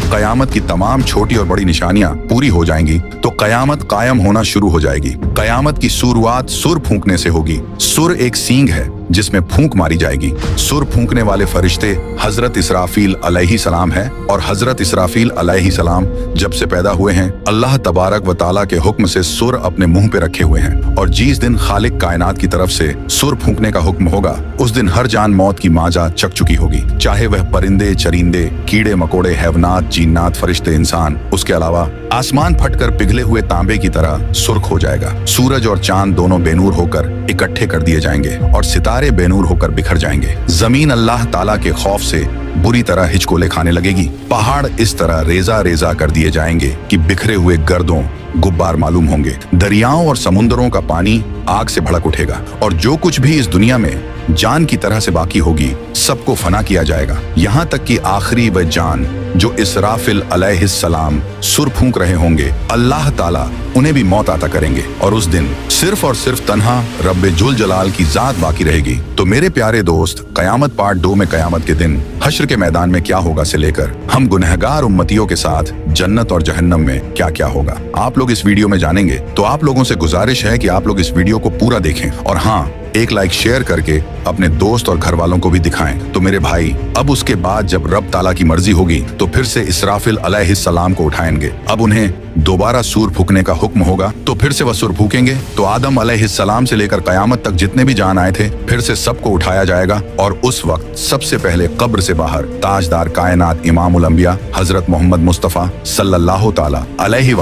जब कयामत की तमाम छोटी और बड़ी निशानियां पूरी हो जाएंगी तो कयामत कायम होना शुरू हो जाएगी। कयामत की शुरुआत सुर फूंकने से होगी। सुर एक सींग है जिसमें फूंक मारी जाएगी। सुर फूंकने वाले फरिश्ते हजरत इसराफील अलैहिस्सलाम है, और हजरत इसराफील अलैहिस्सलाम जब से पैदा हुए हैं अल्लाह तबारक व ताला के हुक्म से सुर अपने मुंह पे रखे हुए हैं। और जिस दिन खालिक कायनात की तरफ से सुर फूंकने का हुक्म होगा उस दिन हर जान मौत की माजा चक चुकी होगी, चाहे वह परिंदे, चरिंदे, कीड़े मकोड़े, हैवनात, जिन्नात, फरिश्ते, इंसान। उसके अलावा आसमान फटकर पिघले हुए तांबे की तरह सुर्ख हो जाएगा। सूरज और चांद दोनों बेनूर होकर इकट्ठे कर दिए जाएंगे और सितारे बेनूर होकर बिखर जाएंगे। जमीन अल्लाह ताला के खौफ से बुरी तरह हिचकोले खाने लगेगी। पहाड़ इस तरह रेजा रेजा कर दिए जाएंगे कि बिखरे हुए गर्दों गुब्बार मालूम होंगे। दरियाओं और समुद्रों का पानी आग से भड़क उठेगा और जो कुछ भी इस दुनिया में जान की तरह से बाकी होगी सबको फना किया जाएगा, यहाँ तक कि आखिरी वह जान जो इसराफिल अलैहिस्सलाम सुर फूंक रहे होंगे अल्लाह ताला उन्हें भी मौत आता करेंगे। और उस दिन सिर्फ और सिर्फ तन्हा रब्बे जुल जलाल की जात बाकी रहेगी। तो मेरे प्यारे दोस्त, कयामत पार्ट 2 में कयामत के दिन हश्र के मैदान में क्या होगा से लेकर हम गुनहगार उम्मतियों के साथ जन्नत और जहन्नम में क्या क्या होगा आप लोग इस वीडियो में जानेंगे। तो आप लोगों से गुजारिश है कि आप लोग इस वीडियो को पूरा देखें और हाँ, एक लाइक शेयर करके अपने दोस्त और घर वालों को भी दिखाएं। तो मेरे भाई, अब उसके बाद जब रब ताला की मर्जी होगी तो फिर से इसराफिल अलैहिस्सलाम को उठाएंगे। अब उन्हें दोबारा सूर फूकने का हुक्म होगा तो फिर से वह सूर फूकेंगे। तो आदम अलैहिस्सलाम से लेकर कयामत तक जितने भी जान आए थे फिर से सबको उठाया जाएगा और उस वक्त सबसे पहले कब्र से बाहर ताजदार कायनात इमामुल अंबिया हजरत मोहम्मद मुस्तफा सल्लल्लाहु ताला अलैहि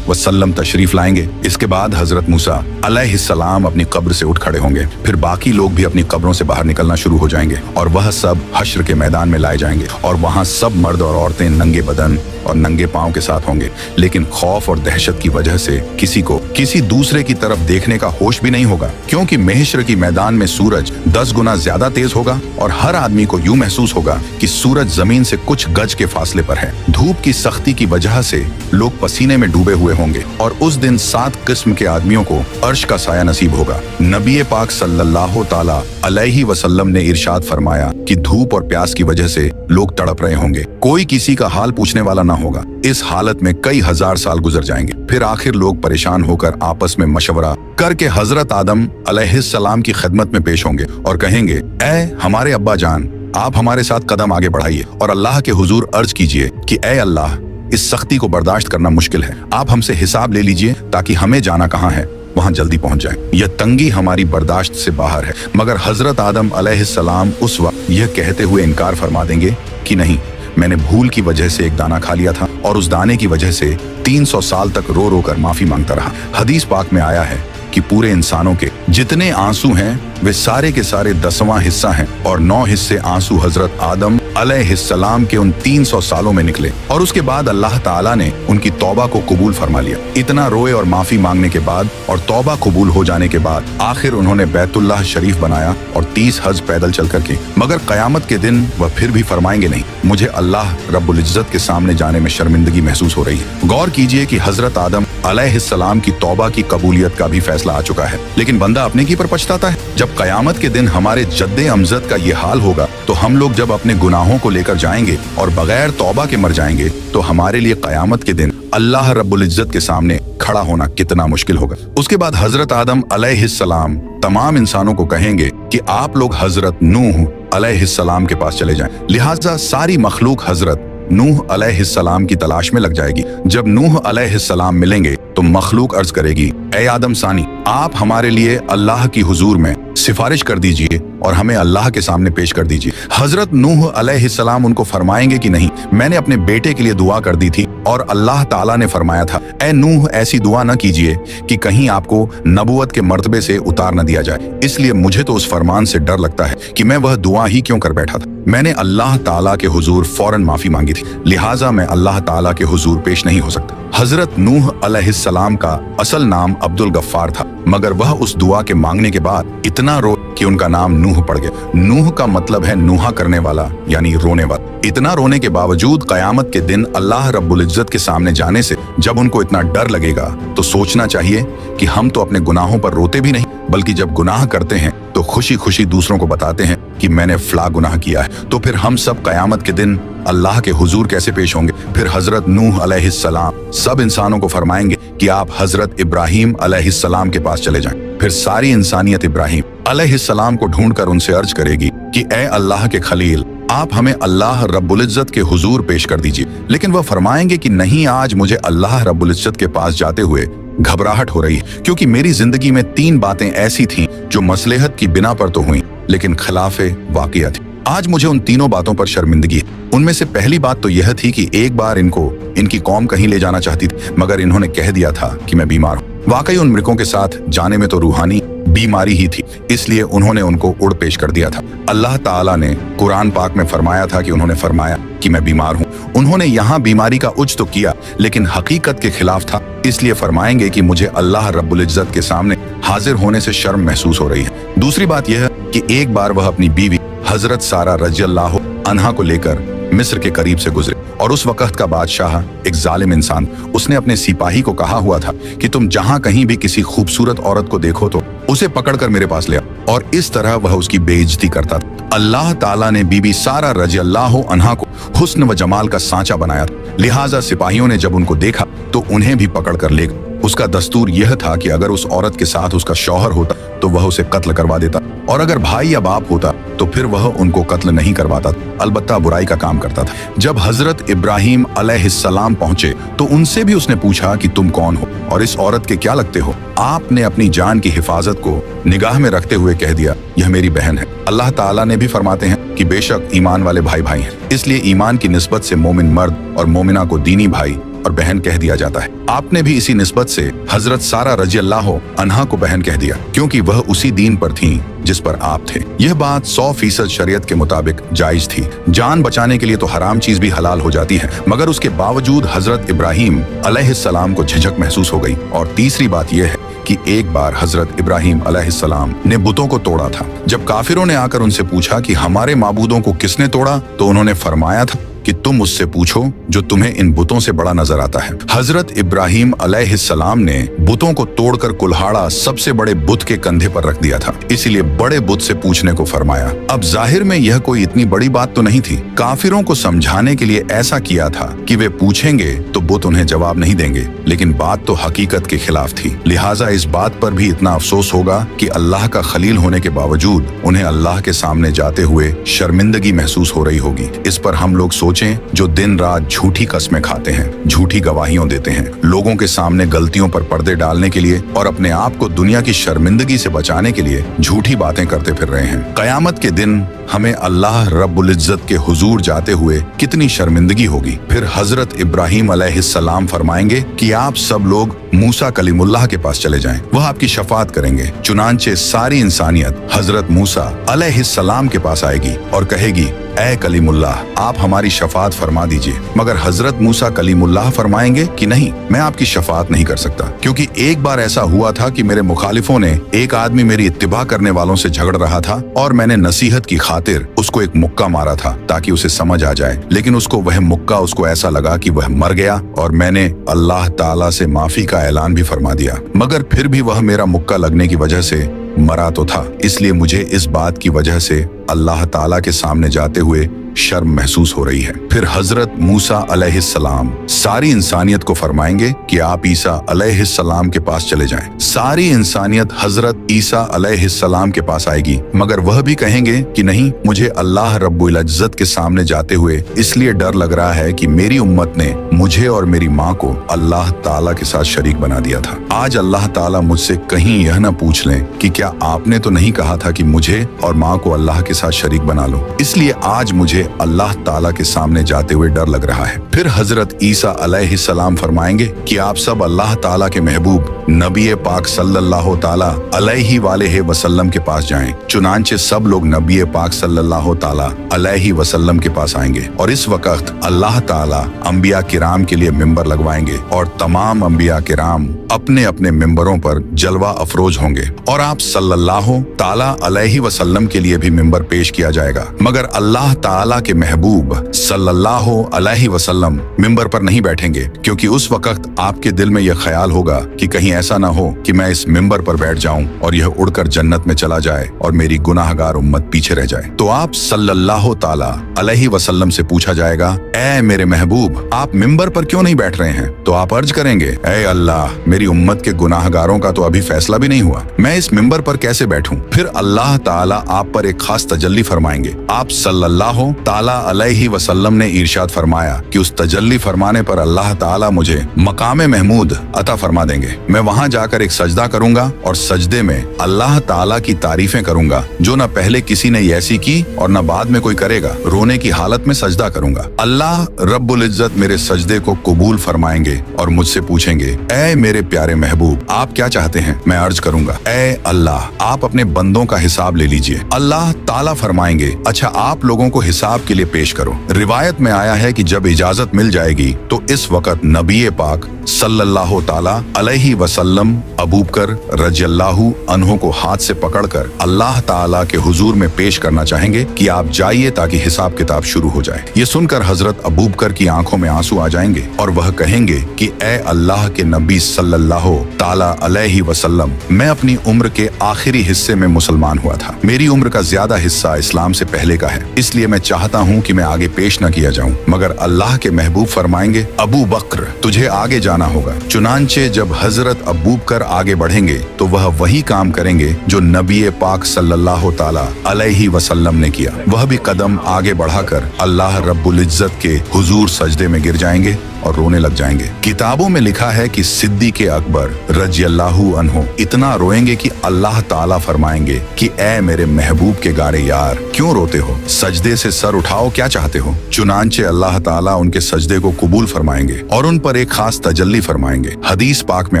वसल्लम तशरीफ लाएंगे। इसके बाद हजरत मूसा अलैहिस्सलाम अपनी कब्र से उठ खड़े होंगे। फिर बाकी लोग भी अपनी कब्रों से बाहर निकलना शुरू हो जाएंगे और वह सब हश्र के मैदान में लाए जाएंगे और वहां सब मर्द और औरतें नंगे बदन और नंगे पांव के साथ होंगे। लेकिन खौफ और दहशत की वजह से किसी को किसी दूसरे की तरफ देखने का होश भी नहीं होगा, क्योंकि महशर की मैदान में सूरज 10 गुना ज्यादा तेज होगा और हर आदमी को यूं महसूस होगा कि सूरज जमीन से कुछ गज के फासले पर है। धूप की सख्ती की वजह से लोग पसीने में डूबे हुए होंगे और उस दिन 7 किस्म के आदमियों को अर्श का साया नसीब होगा। नबी पाक सल्लल्लाहु ताला अलैहि वसल्लम ने इरशाद फरमाया कि धूप और प्यास की वजह से लोग तड़प रहे होंगे, कोई किसी का हाल पूछने वाला ना होगा। इस हालत में कई हजार साल गुजर जाएंगे। फिर आखिर लोग परेशान होकर आपस में मशवरा करके हजरत आदम अलैहिस्सलाम की खिदमत में पेश होंगे और कहेंगे, ऐ हमारे अब्बा जान, आप हमारे साथ कदम आगे बढ़ाइए और अल्लाह के हुजूर अर्ज कीजिए कि ऐ अल्लाह, इस सख्ती को बर्दाश्त करना मुश्किल है, आप हमसे हिसाब ले लीजिए ताकि हमें जाना कहाँ है वहां जल्दी पहुंच जाए। यह तंगी हमारी बर्दाश्त से बाहर है। मगर हजरत आदम अलैहिस्सलाम उस वक्त यह कहते हुए इनकार फरमा देंगे कि नहीं, मैंने भूल की वजह से एक दाना खा लिया था और उस दाने की वजह से 300 साल तक रो रो कर माफी मांगता रहा। हदीस पाक में आया है कि पूरे इंसानों के जितने आंसू हैं वे सारे के सारे 10वां हिस्सा हैं और 9 हिस्से आंसू हजरत आदम अलैहिस्सलाम के उन 300 सालों में निकले और उसके बाद अल्लाह ताला ने उनकी तौबा को कबूल फरमा लिया। इतना रोए और माफी मांगने के बाद और तौबा कबूल हो जाने के बाद आखिर उन्होंने बैतुल्लाह शरीफ बनाया और 30 हज पैदल चल कर की। मगर कयामत के दिन वह फिर भी फरमाएंगे नहीं, मुझे अल्लाह रब्बुल इज्जत के सामने जाने में शर्मिंदगी महसूस हो रही है। गौर कीजिए कि हजरत आदम अलैहिस्सलाम की तौबा की कबूलियत का भी फैसला आ चुका है, लेकिन बंदा अपने की पर पछताता है। जब कयामत के दिन हमारे जद्दे अमजद का ये हाल होगा तो हम लोग जब अपने गुनाहों को लेकर जाएंगे और बगैर तौबा के मर जाएंगे तो हमारे लिए कयामत के दिन अल्लाह रब्बुल इज्जत के सामने खड़ा होना कितना मुश्किल होगा। उसके बाद हजरत आदम अलैहिस्सलाम तमाम इंसानों को कहेंगे कि आप लोग हजरत नूह अलैहिस्सलाम के पास चले जाएं। लिहाजा सारी मखलूक हजरत नूह अलैहिस्सलाम की तलाश में लग जाएगी। जब नूह अलैहिस्सलाम मिलेंगे तो मखलूक अर्ज करेगी, ए आदम सानी, आप हमारे लिए अल्लाह की हुजूर में सिफारिश कर दीजिए और हमें अल्लाह के सामने पेश कर दीजिए। हजरत नूह अलैहिस्सलाम उनको फरमाएंगे कि नहीं, मैंने अपने बेटे के लिए दुआ कर दी थी और अल्लाह ताला ने फरमाया था, ए नूह, ऐसी दुआ न कीजिए कि कहीं आपको नबुवत के मर्तबे से उतार न दिया जाए। इसलिए मुझे तो उस फरमान से डर लगता है कि मैं वह दुआ ही क्यों कर बैठा था। मैंने अल्लाह ताला के हुजूर फौरन माफी मांगी थी, लिहाजा मैं अल्लाह ताला के हुजूर पेश नहीं हो सकता। हजरत नूह अलैहिस्सलाम का असल नाम अब्दुल गफ्फार था, मगर वह उस दुआ के मांगने के बाद इतना रो कि उनका नाम नूह पड़ गया। नूह का मतलब है नूहा करने वाला, यानी रोने वाला। इतना रोने के बावजूद कयामत के दिन अल्लाह रब्बुल इज्जत के सामने जाने से जब उनको इतना डर लगेगा तो सोचना चाहिए कि हम तो अपने गुनाहों पर रोते भी नहीं, बल्कि जब गुनाह करते हैं तो खुशी खुशी दूसरों को बताते हैं कि मैंने फला गुनाह किया है। तो फिर हम सब कयामत के दिन अल्लाह के हुजूर कैसे पेश होंगे? फिर हजरत नूह अलैहिस्सलाम सब इंसानों को फरमाएंगे कि आप हजरत इब्राहिम अलैहिस्सलाम के पास चले जाएं। फिर सारी इंसानियत इब्राहिम अलैहिस्सलाम को ढूंढकर उनसे अर्ज करेगी कि ए अल्लाह के खलील, आप हमें अल्लाह रब्बुल इज्जत के हुजूर पेश कर दीजिए। लेकिन वह फरमाएंगे कि नहीं, आज मुझे अल्लाह रब्बुल इज्जत के पास जाते हुए घबराहट हो रही है, क्योंकि मेरी जिंदगी में 3 बातें ऐसी थीं जो मसलहत की बिना पर तो हुई लेकिन खिलाफे वाक़िया थी। आज मुझे उन तीनों बातों पर शर्मिंदगी है। उनमें से पहली बात तो यह थी कि एक बार इनकी कौम कहीं ले जाना चाहती थी, मगर इन्होंने कह दिया था कि मैं बीमार हूँ। वाकई उन मृगों के साथ जाने में तो रूहानी बीमारी ही थी, इसलिए उन्होंने उनको उड़ पेश कर दिया था। अल्लाह ताला ने कुरान पाक में फरमाया था कि उन्होंने फरमाया कि मैं बीमार हूँ। उन्होंने यहाँ बीमारी का उज तो किया लेकिन हकीकत के खिलाफ था, इसलिए फरमाएंगे कि मुझे अल्लाह रब्बुल इज्जत के सामने हाजिर होने से शर्म महसूस हो रही है। दूसरी बात यह कि एक बार वह अपनी बीवी हजरत सारा रज़ियल्लाहु अन्हा को लेकर मिस्र के करीब से गुजरे और उस वक्त का बादशाह एक जालिम इंसान, उसने अपने सिपाही को कहा हुआ था कि तुम जहां कहीं भी किसी खूबसूरत औरत को देखो तो उसे पकड़कर मेरे पास ले आओ, और इस तरह वह उसकी बेइज्जती करता था। अल्लाह ताला ने बीबी सारा रज़ियल्लाहु अन्हा को हुस्न व जमाल का सांचा बनाया था, लिहाजा सिपाहियों ने जब उनको देखा तो उन्हें भी पकड़ कर ले गए। उसका दस्तूर यह था कि अगर उस औरत के साथ उसका शौहर होता तो वह उसे कत्ल करवा देता, और अगर भाई या बाप होता तो फिर वह उनको कत्ल नहीं करवाता, अलबत्ता बुराई का काम करता था। जब हजरत इब्राहिम अलैहिस्सलाम पहुंचे तो उनसे भी उसने पूछा कि तुम कौन हो और इस औरत के क्या लगते हो? आपने अपनी जान की हिफाजत को निगाह में रखते हुए कह दिया, यह मेरी बहन है। अल्लाह ताला ने भी फरमाते हैं कि बेशक ईमान वाले भाई भाई हैं, इसलिए ईमान की निस्बत से मोमिन मर्द और मोमिना को दीनी भाई और बहन कह दिया जाता है। आपने भी इसी निस्बत से हजरत सारा रज़ियल्लाहु अन्हा को बहन कह दिया, क्योंकि वह उसी दीन पर थीं जिस पर आप थे। यह बात 100% शरीयत के मुताबिक जायज थी। जान बचाने के लिए तो हराम चीज भी हलाल हो जाती है, मगर उसके बावजूद हजरत इब्राहिम अलैहिस्सलाम को झिझक महसूस हो गई। और तीसरी बात यह है कि एक बार हजरत इब्राहिम अलैहिस्सलाम ने बुतों को तोड़ा था। जब काफिरों ने आकर उनसे पूछा कि हमारे माबूदों को किसने तोड़ा, तो उन्होंने फरमाया था कि तुम उससे पूछो जो तुम्हें इन बुतों से बड़ा नजर आता है। हजरत इब्राहिम अलैहिस्सलाम ने बुतों को तोड़कर कुल्हाड़ा सबसे बड़े बुत के कंधे पर रख दिया था, इसीलिए बड़े बुत से पूछने को फरमाया। अब जाहिर में यह कोई इतनी बड़ी बात तो नहीं थी। काफिरों को समझाने के लिए ऐसा किया था कि वे पूछेंगे तो बुत उन्हें जवाब नहीं देंगे, लेकिन बात तो हकीकत के खिलाफ थी। लिहाजा इस बात पर भी इतना अफसोस होगा कि अल्लाह का खलील होने के बावजूद उन्हें अल्लाह के सामने जाते हुए शर्मिंदगी महसूस हो रही होगी। इस पर हम लोग जो दिन रात झूठी कस्में खाते हैं, झूठी गवाहियां देते हैं, लोगों के सामने गलतियों पर पर्दे डालने के लिए और अपने आप को दुनिया की शर्मिंदगी से बचाने के लिए झूठी बातें करते फिर रहे हैं। कयामत के दिन हमें अल्लाह रब्बुल इज्जत के हुजूर जाते हुए कितनी शर्मिंदगी होगी। फिर हजरत इब्राहिम अलैहिस्सलाम फरमाएंगे कि आप सब लोग मूसा कलीमुल्लाह के पास चले जाएं, वह आपकी शफाअत करेंगे। चुनांचे सारी इंसानियत हजरत मूसा अलैहिस्सलाम के पास आएगी और कहेगी, ऐ कलीमुल्लाह, आप हमारी शफाअत फरमा दीजिए। मगर हजरत मूसा कलीमुल्लाह फरमाएंगे कि नहीं, मैं आपकी शफाअत नहीं कर सकता, क्योंकि एक बार ऐसा हुआ था कि मेरे मुखालिफों ने, एक आदमी मेरी इत्तिबा करने वालों से झगड़ रहा था और मैंने नसीहत की खातिर उसको एक मुक्का मारा था ताकि उसे समझ आ जाए, लेकिन वह मुक्का उसको ऐसा लगा कि वह मर गया और मैंने अल्लाह ताला से माफी का ऐलान भी फरमा दिया, मगर फिर भी वह मेरा मुक्का लगने की वजह से मरा तो था। इसलिए मुझे इस बात की वजह से अल्लाह ताला के सामने जाते हुए शर्म महसूस हो रही है। फिर हजरत मूसा अलैहिस्सलाम सारी इंसानियत को फरमाएंगे कि आप ईसा अलैहिस्सलाम के पास चले जाएं। सारी इंसानियत हजरत ईसा अलैहिस्सलाम के पास आएगी, मगर वह भी कहेंगे कि नहीं, मुझे अल्लाह रब्बुल इज्जत के सामने जाते हुए इसलिए डर लग रहा है कि मेरी उम्मत ने मुझे और मेरी माँ को अल्लाह ताला के साथ शरीक बना दिया था। आज अल्लाह ताला मुझसे कहीं यह न पूछ लें कि क्या आपने तो नहीं कहा था कि मुझे और माँ को अल्लाह के साथ शरीक बना लो। इसलिए आज मुझे अल्लाह ताला के सामने जाते हुए डर लग रहा है। फिर हजरत ईसा अलैहिस्सलाम फरमाएंगे कि आप सब अल्लाह ताला के महबूब नबी पाक सल्लल्लाहु ताला अलैहि वालेहि वसल्लम के पास जाएं। चुनांचे सब लोग नबी पाक सल्लल्लाहु ताला अलैहि वसल्लम के पास आएंगे और इस वक्त अल्लाह ताला अंबिया किराम के लिए मिंबर लगवाएंगे और तमाम अंबिया किराम अपने अपने मिंबरों पर जलवा अफरोज होंगे और आप सल्लल्लाहु ताला अलैहि वसल्लम के लिए भी मिंबर पेश किया जाएगा। मगर अल्लाह ताला ताला के महबूब सल्लल्लाहु अलैहि वसल्लम मिंबर पर नहीं बैठेंगे, क्योंकि उस वक्त आपके दिल में यह ख्याल होगा कि कहीं ऐसा ना हो कि मैं इस मिंबर पर बैठ जाऊं और यह उड़कर जन्नत में चला जाए और मेरी गुनाहगार उम्मत पीछे रह जाए। तो आप सल्लल्लाहु ताला अलैहि वसल्लम से पूछा जाएगा, ऐ मेरे महबूब, आप मिंबर पर क्यों नहीं बैठ रहे हैं? तो आप अर्ज करेंगे, ऐ अल्लाह, मेरी उम्मत के गुनाहगारों का तो अभी फैसला भी नहीं हुआ, मैं इस मिंबर पर कैसे बैठूं? फिर अल्लाह ताला आप पर एक खास तजल्ली फरमाएंगे। आप सल्लल्लाहु ताला अलैहि वसल्लम ने इरशाद फरमाया कि उस तजल्ली फरमाने पर अल्लाह ताला मुझे मकाम महमूद अता फरमा देंगे। मैं वहां जाकर एक सजदा करूंगा और सजदे में अल्लाह ताला की तारीफें करूंगा जो न पहले किसी ने ऐसी की और न बाद में कोई करेगा। रोने की हालत में सजदा करूंगा। अल्लाह रब्बुल इज्जत मेरे सजदे को कबूल फरमाएंगे और मुझसे पूछेंगे, ऐ मेरे प्यारे महबूब, आप क्या चाहते हैं? मैं अर्ज करूंगा, ऐ अल्लाह, आप अपने बंदों का हिसाब ले लीजिए। अल्लाह ताला फरमाएंगे, अच्छा आप लोगों को हिसाब के लिए पेश करो। रिवायत में आया है कि जब इजाजत मिल जाएगी तो इस वक्त नबी पाक सल्लल्लाहु ताला अलैहि वसल्लम अबू बकर रज़ियल्लाहु अन्हु को हाथ से पकड़कर अल्लाह ताला के हुजूर में पेश करना चाहेंगे कि आप जाइए ताकि हिसाब किताब शुरू हो जाए। ये सुनकर हजरत अबू बकर की आंखों में आंसू आ जाएंगे और वह कहेंगे कि ए अल्लाह के नबी सल्लल्लाहु ताला अलैहि वसल्लम, मैं अपनी उम्र के आखिरी हिस्से में मुसलमान हुआ था। मेरी उम्र का ज्यादा हिस्सा इस्लाम से पहले का है, इसलिए मैं चाहता हूँ कि मैं आगे पेश न किया जाऊँ। मगर अल्लाह के महबूब फरमाएंगे, अबू बकर, तुझे आगे जाना होगा। चुनांचे जब हजरत अबू बकर आगे बढ़ेंगे तो वह वही काम करेंगे जो नबी पाक सल्लल्लाहु ताला अलैहि वसल्लम ने किया। वह भी कदम आगे बढ़ाकर अल्लाह रब्बुल इज्जत के हुजूर सजदे में गिर जाएंगे और रोने लग जाएंगे। किताबों में लिखा है कि सिद्दीक़ अकबर रज़ियल्लाहु अन्हु इतना रोएंगे कि अल्लाह ताला फरमाएंगे कि ऐ मेरे महबूब के गारे यार, क्यों रोते हो? सजदे से सर उठाओ, क्या चाहते हो? चुनांचे अल्लाह ताला उनके सजदे को कबूल फरमाएंगे और उन पर एक खास तजल्ली फरमाएंगे। हदीस पाक में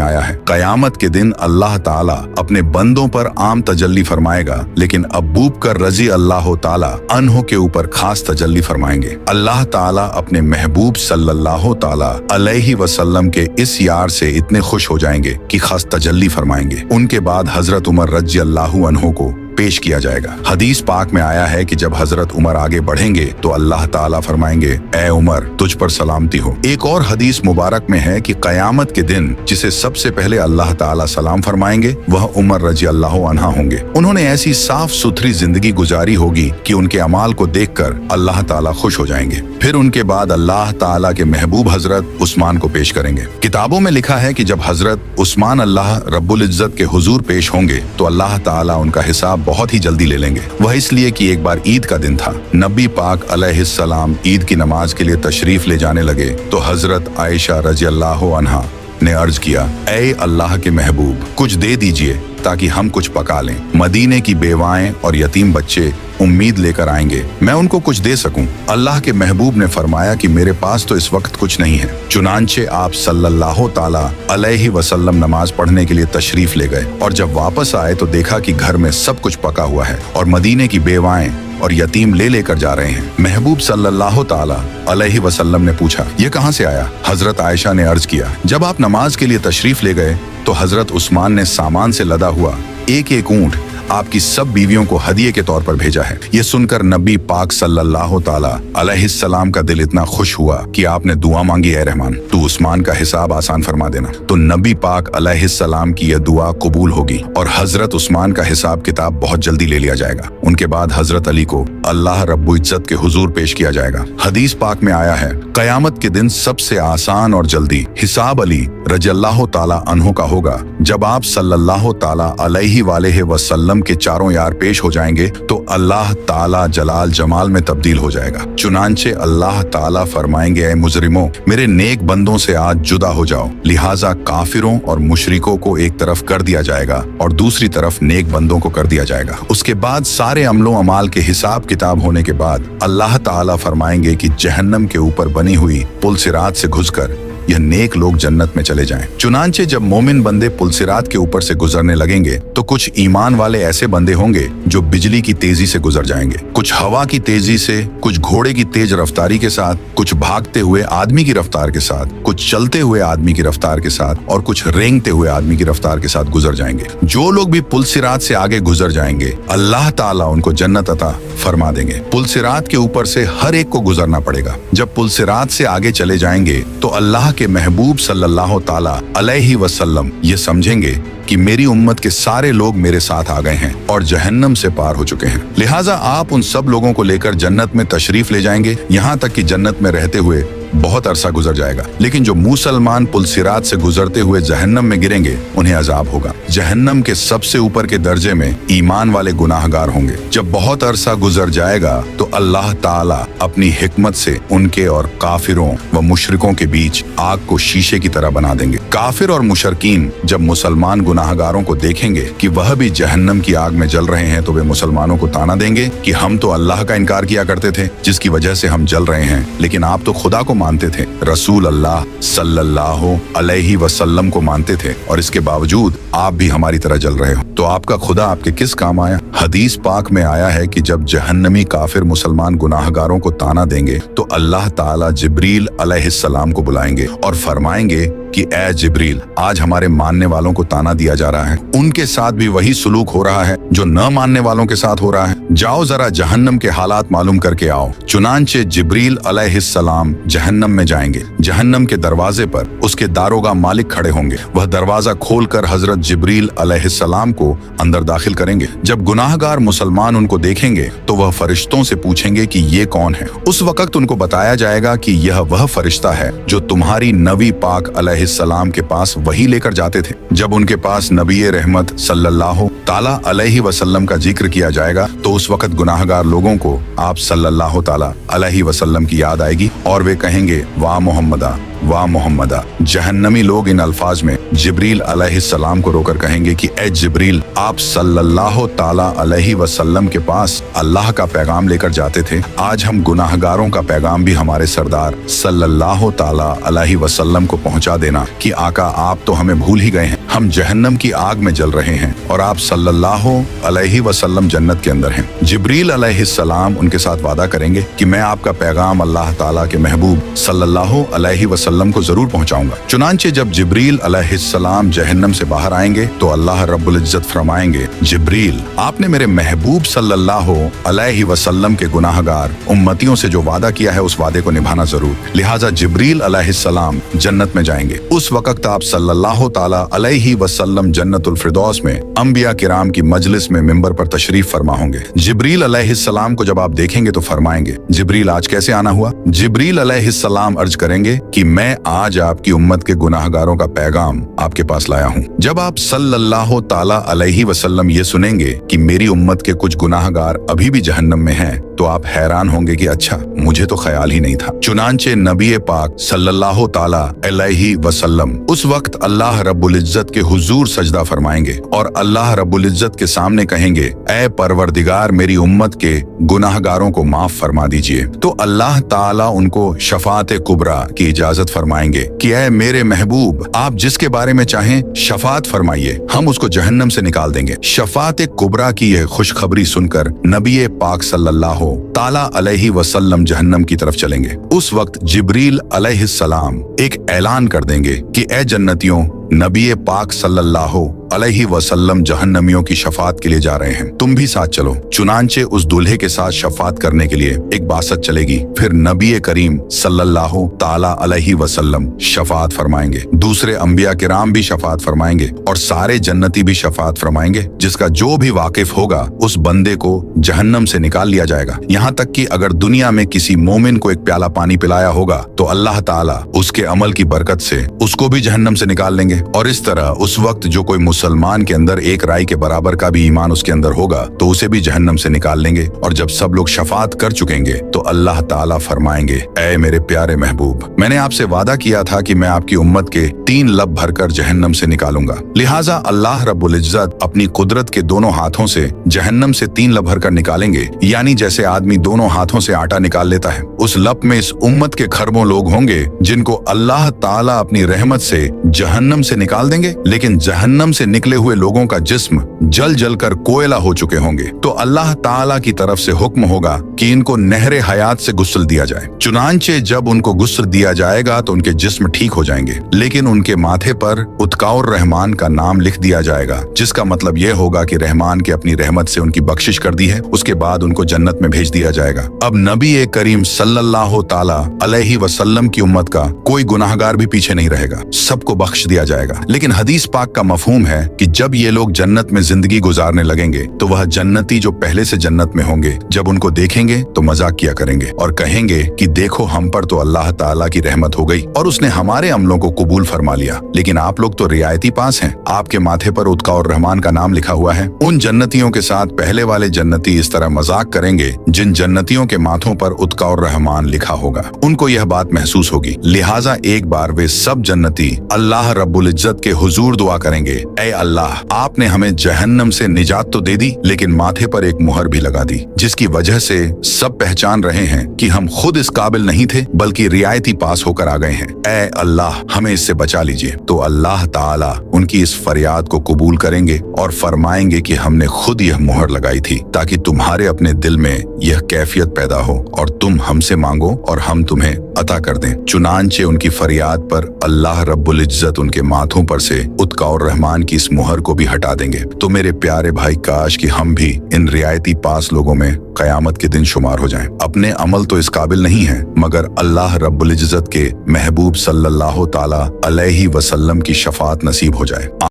आया है, कयामत के दिन अल्लाह ताला अपने बंदों पर आम तजल्ली फरमाएगा, लेकिन अबू बकर रज़ी अल्लाह ताला अन्हु के ऊपर खास तजल्ली फरमाएंगे। अल्लाह ताला अपने महबूब सल्लल्लाहु अलैहि वसल्लम के इस यार से इतने खुश हो जाएंगे कि खास तजल्ली फरमाएंगे। उनके बाद हजरत उमर रज़ियल्लाहु अन्हु को पेश किया जाएगा। हदीस पाक में आया है कि जब हजरत उमर आगे बढ़ेंगे तो अल्लाह ताला फरमाएंगे, ए उमर, तुझ पर सलामती हो। एक और हदीस मुबारक में है कि कयामत के दिन जिसे सबसे पहले अल्लाह ताला सलाम फरमाएंगे वह उमर रज़ियल्लाहु अन्हा होंगे। उन्होंने ऐसी साफ सुथरी जिंदगी गुजारी होगी कि उनके अमाल को देखकर अल्लाह ताला खुश हो जाएंगे। फिर उनके बाद अल्लाह ताला के महबूब हजरत उस्मान को पेश करेंगे। किताबों में लिखा है कि जब हजरत उस्मान अल्लाह रब्बुल इज्जत के हुजूर पेश होंगे तो अल्लाह ताला उनका हिसाब बहुत ही जल्दी ले लेंगे। वह इसलिए कि एक बार ईद का दिन था। नबी पाक अलैहिस्सलाम ईद की नमाज के लिए तशरीफ ले जाने लगे तो हजरत आयशा रज़ियल्लाहु अन्हा ने अर्ज किया, ऐ अल्लाह के महबूब, कुछ दे दीजिए ताकि हम कुछ पका लें। मदीने की बेवाएं और यतीम बच्चे उम्मीद लेकर आएंगे, मैं उनको कुछ दे सकूं। अल्लाह के महबूब ने फरमाया कि मेरे पास तो इस वक्त कुछ नहीं है। चुनांचे आप सल्लल्लाहु ताला अलैहि वसल्लम नमाज पढ़ने के लिए तशरीफ ले गए और जब वापस आए तो देखा कि घर में सब कुछ पका हुआ है और मदीने की बेवाएं और यतीम ले लेकर जा रहे हैं। महबूब सल्लल्लाहु ताला अलैहि वसल्लम ने पूछा, ये कहां से आया? हजरत आयशा ने अर्ज किया, जब आप नमाज के लिए तशरीफ ले गए तो हजरत उस्मान ने सामान से लदा हुआ एक एक ऊंट आपकी सब बीवियों को हदिये के तौर पर भेजा है। ये सुनकर नबी पाक सल्लल्लाहु ताला अलैहिस्सलाम का दिल इतना खुश हुआ कि आपने दुआ मांगी, ए रहमान, तू उस्मान का हिसाब आसान फरमा देना। तो नबी पाक अलैहिस्सलाम की यह दुआ कबूल होगी और हजरत उस्मान का हिसाब किताब बहुत जल्दी ले लिया जाएगा। उनके बाद हजरत अली को अल्लाह रब्बुल इज्जत के हुजूर पेश किया जाएगा। हदीस पाक में आया है, कयामत के दिन सबसे आसान और जल्दी हिसाब अली रज़ियल्लाहु ताला अन्हु का होगा। जब आप सल्लल्लाहु ताला अलैहि वालेहि वसल्लम के चारों यार पेश हो जाएंगे तो अल्लाह ताला जलाल जमाल में तब्दील हो जाएगा। चुनांचे अल्लाह ताला फरमाएंगे, ऐ मुजरिमों, मेरे नेक बंदों से आज जुदा हो जाओ। लिहाजा काफिरों और मुशरिकों को एक तरफ कर दिया जाएगा और दूसरी तरफ नेक बंदों को कर दिया जाएगा। उसके बाद सारे अमलों अमाल के हिसाब किताब होने के बाद अल्लाह ताला फरमाएंगे कि जहन्नम के ऊपर बनी हुई पुल सिरात से घुसकर यह नेक लोग जन्नत में चले जाएं। चुनांचे जब मोमिन बंदे पुलसिरात के ऊपर से गुजरने लगेंगे तो कुछ ईमान वाले ऐसे बंदे होंगे जो बिजली की तेजी से गुजर जाएंगे, कुछ हवा की तेजी से, कुछ घोड़े की तेज रफ्तारी के साथ, कुछ भागते हुए आदमी की रफ्तार के साथ, कुछ चलते हुए आदमी की रफ्तार के साथ और कुछ रेंगते हुए आदमी की रफ्तार के साथ गुजर जाएंगे। जो लोग भी पुलसिरात से आगे गुजर जाएंगे अल्लाह ताला उनको जन्नत अता फरमा देंगे। पुलसिरात के ऊपर से हर एक को गुजरना पड़ेगा। जब पुलसिरात से आगे चले जाएंगे तो अल्लाह के महबूब सल्लल्लाहु ताला अलैहि वसल्लम ये समझेंगे कि मेरी उम्मत के सारे लोग मेरे साथ आ गए हैं और जहन्नम से पार हो चुके हैं, लिहाजा आप उन सब लोगों को लेकर जन्नत में तशरीफ ले जाएंगे, यहाँ तक कि जन्नत में रहते हुए बहुत अरसा गुजर जाएगा। लेकिन जो मुसलमान पुलसिरात से गुजरते हुए जहन्नम में गिरेंगे उन्हें अजाब होगा। जहन्नम के सबसे ऊपर के दर्जे में ईमान वाले गुनाहगार होंगे। जब बहुत अरसा गुजर जाएगा तो अल्लाह ताला अपनी हिकमत से उनके और काफिरों व मुशरिकों के बीच आग को शीशे की तरह बना देंगे। काफिर और मुशरकीन जब मुसलमान गुनाहगारों को देखेंगे कि वह भी जहन्नम की आग में जल रहे हैं तो वे मुसलमानों को ताना देंगे कि हम तो अल्लाह का इनकार किया करते थे जिसकी वजह से हम जल रहे हैं, लेकिन आप तो खुदा को मानते थे, रसूल अल्लाह सल्लल्लाहु अलैहि वसल्लम को मानते थे और इसके बावजूद आप भी हमारी तरह जल रहे हो, तो आपका खुदा आपके किस काम आया। हदीस पाक में आया है कि जब जहन्नमी काफिर मुसलमान गुनाहगारों को ताना देंगे तो अल्लाह ताला जिब्रील अलैहिस्सलाम को बुलाएंगे और फरमाएंगे कि ए जिब्रील, आज हमारे मानने वालों को ताना दिया जा रहा है, उनके साथ भी वही सुलूक हो रहा है जो न मानने वालों के साथ हो रहा है, जाओ जरा जहन्नम के हालात मालूम करके आओ। चुनांचे जिब्रील अलैहिस्सलाम जहन्नम में जाएंगे। जहन्नम के दरवाजे पर उसके दारोगा मालिक खड़े होंगे। वह दरवाजा खोलकर हजरत जिब्रील अलैहिस्सलाम को अंदर दाखिल करेंगे। जब गुनाहगार मुसलमान उनको देखेंगे तो वह फरिश्तों से पूछेंगे कि ये कौन है। उस वक्त उनको बताया जाएगा कि यह वह फरिश्ता है जो तुम्हारी नबी पाक अलैहिस्सलाम के पास वही लेकर जाते थे। जब उनके पास नबी रहमत सल्लल्लाहु ताला अलैहि वसल्लम का जिक्र किया जाएगा तो उस वक्त गुनाहगार लोगों को आप सल्लल्लाहु ताला अलैहि वसल्लम की याद आएगी और वे कहेंगे वाह मोहम्मदा, वाह मोहम्मदा। जहन्नमी लोग इन अल्फाज में जिब्रील अलैहिस्सलाम को रोकर कहेंगे कि ए जिब्रील, आप सल्लल्लाहु ताला अलैहि वसल्लम के पास अल्लाह का पैगाम लेकर जाते थे, आज हम गुनाहगारों का पैगाम भी हमारे सरदार सल्लल्लाहु ताला अलैहि वसल्लम को पहुंचा देना कि आका आप तो हमें भूल ही गए हैं, हम जहन्नम की आग में जल रहे हैं और आप सल्लल्लाहु अलैहि वसल्लम जन्नत के अंदर हैं। जिब्रील अलैहिस्सलाम उनके साथ वादा करेंगे कि मैं आपका पैगाम अल्लाह ताला के महबूब सल्लल्लाहु अलैहि वसल्लम को जरूर पहुंचाऊंगा। चुनांचे जब जिब्रील अलैहिस्सलाम जहन्नम से बाहर आएंगे तो अल्लाह रब्बुल इज्जत फरमाएंगे, जिब्रील, आपने मेरे महबूब सल्लल्लाहु अलैहि वसल्लम के गुनाहगार उम्मतियों से जो वादा किया है उस वादे को निभाना जरूर। लिहाजा जिब्रील अलैहिस्सलाम जन्नत में जाएंगे। उस वक्त आप सल्लल्लाहु ताला अलैहि वसल्लम जन्नतुल फिरदौस में अंबिया किराम की मजलिस में मिंबर पर तशरीफ फरमा होंगे। जिब्रील अलैहिस्सलाम को जब आप देखेंगे तो फरमाएंगे, जिब्रील आज कैसे आना हुआ। जिब्रील अलैहिस्सलाम अर्ज करेंगे कि मैं आज आपकी उम्मत के गुनाहगारों का पैगाम आपके पास लाया हूँ। जब आप सल्लल्लाहु ताला अलैहि वसल्लम ये सुनेंगे कि मेरी उम्मत के कुछ गुनाहगार अभी भी जहन्नम में हैं, तो आप हैरान होंगे कि अच्छा, मुझे तो ख्याल ही नहीं था। चुनांचे नबी पाक सल्लल्लाहु ताला अलैहि वसल्लम उस वक्त अल्लाह रब्बुल इज्जत के हुजूर सजदा फरमाएंगे और अल्लाह रब्बुल इज्जत के सामने कहेंगे, ए परवरदिगार, मेरी उम्मत के गुनाहगारों को माफ फरमा दीजिए। तो अल्लाह ताला उनको शफात कुबरा की इजाजत फरमाएंगे कि ए मेरे महबूब, आप जिसके बारे में चाहें शफात फरमाइए, हम उसको जहन्नम से निकाल देंगे। शफात कुबरा की यह खुशखबरी सुनकर नबी पाक सल्लल्लाहु ताला अलैहि वसल्लम जहन्नम की तरफ चलेंगे। उस वक्त जिब्रील अलैहिस्सलाम एक ऐलान कर देंगे कि ए जन्नतियों, नबी पाक सल्लल्लाहु अलैहि वसल्लम जहन्नमियों की शफात के लिए जा रहे हैं, तुम भी साथ चलो। चुनांचे उस दूल्हे के साथ शफात करने के लिए एक बासत चलेगी। फिर नबी करीम सल्लल्लाहु ताला अलैहि वसल्लम शफात फरमाएंगे, दूसरे अंबिया किराम भी शफात फरमाएंगे और सारे जन्नती भी शफात फरमाएंगे। जिसका जो भी वाकिफ होगा उस बंदे को जहन्नम से निकाल लिया जाएगा। यहाँ तक कि अगर दुनिया में किसी मोमिन को एक प्याला पानी पिलाया होगा तो अल्लाह ताला उसके अमल की बरकत से उसको भी जहन्नम से निकाल लेंगे। और इस तरह उस वक्त जो कोई मुसलमान के अंदर एक राई के बराबर का भी ईमान उसके अंदर होगा तो उसे भी जहन्नम से निकाल लेंगे। और जब सब लोग शफात कर चुकेंगे तो अल्लाह ताला फरमाएंगे, ऐ मेरे प्यारे महबूब, मैंने आपसे वादा किया था कि मैं आपकी उम्मत के 3 लब भरकर जहन्नम से निकालूंगा। लिहाजा अल्लाह रब्बुल इज्जत अपनी कुदरत के दोनों हाथों से जहन्नम से 3 लब भरकर निकालेंगे, यानी जैसे आदमी दोनों हाथों से आटा निकाल लेता है। उस लब में इस उम्मत के खरबों लोग होंगे जिनको अल्लाह ताला अपनी रहमत से जहन्नम से निकाल देंगे, लेकिन जहन्नम से निकले हुए लोगों का जिस्म जल जल कर कोयला हो चुके होंगे। तो अल्लाह ताला की तरफ से हुक्म होगा कि इनको नहरे हयात से गुस्ल दिया जाए। चुनांचे जब उनको गुस्ल दिया जाएगा तो उनके जिस्म ठीक हो जाएंगे, लेकिन उनके माथे पर उत्काउर रहमान का नाम लिख दिया जाएगा, जिसका मतलब यह होगा कि रहमान के अपनी रहमत से उनकी बख्शिश कर दी है। उसके बाद उनको जन्नत में भेज दिया जाएगा। अब नबी करीम सल्लल्लाहु ताला अलैहि वसल्लम की उम्मत का कोई गुनाहगार भी पीछे नहीं रहेगा, सबको बख्श दिया जाएगा। लेकिन हदीस पाक का मफहूम है कि जब ये लोग जन्नत में जिंदगी गुजारने लगेंगे तो वह जन्नती जो पहले से जन्नत में होंगे, जब उनको देखेंगे तो मजाक किया करेंगे और कहेंगे कि देखो हम पर तो अल्लाह ताला की रहमत हो गई और उसने हमारे अमलों को कबूल फरमा लिया, लेकिन आप लोग तो रियायती पास हैं, आपके माथे पर उत्काउर रहमान का नाम लिखा हुआ है। उन जन्नतियों के साथ पहले वाले जन्नती इस तरह मजाक करेंगे जिन जन्नतियों के माथों पर उत्काउर रहमान लिखा होगा। उनको यह बात महसूस होगी, लिहाजा एक बार वे सब जन्नती अल्लाह रब्बुल इज्जत के हुजूर दुआ करेंगे, ऐ अल्लाह, आपने हमें जहन्नम से निजात तो दे दी, लेकिन माथे पर एक मुहर भी लगा दी, जिसकी वजह से सब पहचान रहे हैं कि हम खुद इस काबिल नहीं थे बल्कि रियायती पास होकर आ गए हैं। ऐ अल्लाह, हमें इससे बचा लीजिए। तो अल्लाह ताला उनकी इस फरियाद को कबूल करेंगे और फरमाएंगे कि हमने खुद यह मुहर लगाई थी ताकि तुम्हारे अपने दिल में यह कैफियत पैदा हो और तुम हमसे मांगो और हम तुम्हें अता कर दें। चुनांचे उनकी फरियाद पर अल्लाह रब्बुल इज्जत उनके माथों पर से उत्काउर रहमान की इस मुहर को भी हटा देंगे। तो मेरे प्यारे भाई, काश कि हम भी इन रियायती पास लोगों में कयामत के दिन शुमार हो जाएं। अपने अमल तो इस काबिल नहीं है, मगर अल्लाह रब्बुल इज्जत के महबूब सल्लल्लाहु ताला अलैहि वसल्लम की शफाअत नसीब हो जाए।